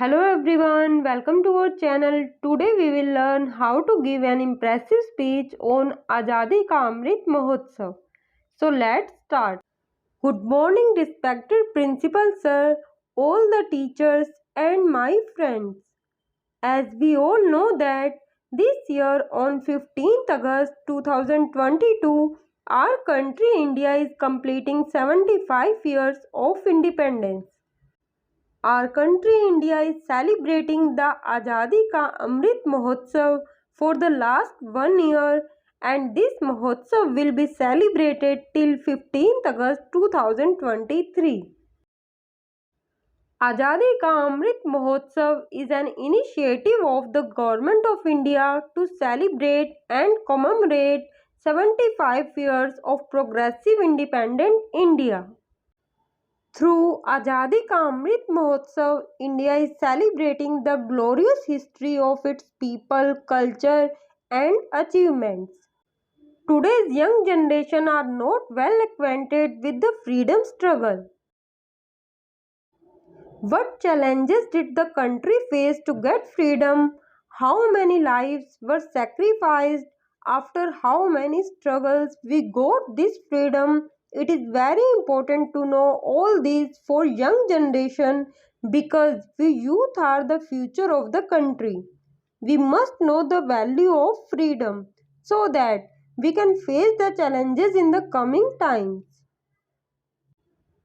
Hello everyone, welcome to our channel. Today we will learn how to give an impressive speech on Azadi Ka Amrit Mahotsav. So let's start. Good morning respected principal sir, all the teachers and my friends. As we all know that this year on 15th August 2022, our country India is completing 75 years of independence. Our country India is celebrating the Azadi Ka Amrit Mahotsav for the last 1 year, and this Mahotsav will be celebrated till 15th August 2023. Azadi Ka Amrit Mahotsav is an initiative of the Government of India to celebrate and commemorate 75 years of progressive independent India. Through Azadi Ka Amrit Mahotsav, India is celebrating the glorious history of its people, culture and achievements. Today's young generation are not well acquainted with the freedom struggle. What challenges did the country face to get freedom? How many lives were sacrificed? After how many struggles we got this freedom? It is very important to know all these for young generation because we youth are the future of the country. We must know the value of freedom so that we can face the challenges in the coming times.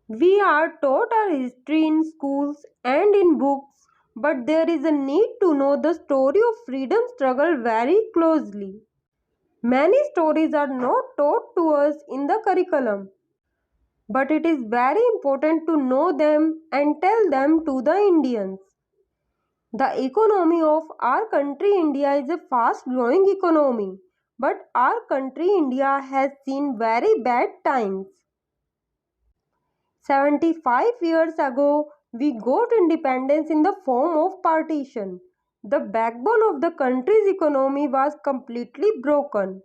We are taught our history in schools and in books, but there is a need to know the story of freedom struggle very closely. Many stories are not taught to us in the curriculum, but it is very important to know them and tell them to the Indians. The economy of our country India is a fast growing economy, but our country India has seen very bad times. 75 years ago, we got independence in the form of partition. The backbone of the country's economy was completely broken.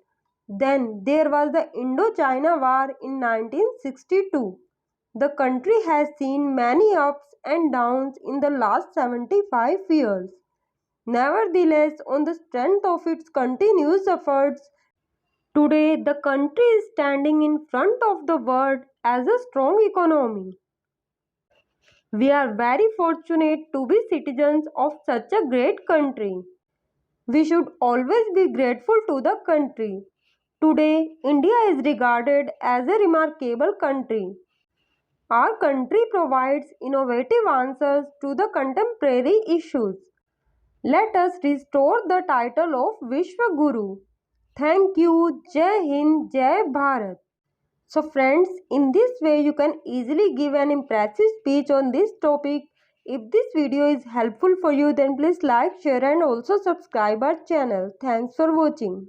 Then there was the Indo-China War in 1962. The country has seen many ups and downs in the last 75 years. Nevertheless, on the strength of its continuous efforts, today the country is standing in front of the world as a strong economy. We are very fortunate to be citizens of such a great country. We should always be grateful to the country. Today, India is regarded as a remarkable country. Our country provides innovative answers to the contemporary issues. Let us restore the title of Vishwa Guru. Thank you. Jai Hind, Jai Bharat. So friends, in this way you can easily give an impressive speech on this topic. If this video is helpful for you, then please like, share and also subscribe our channel. Thanks for watching.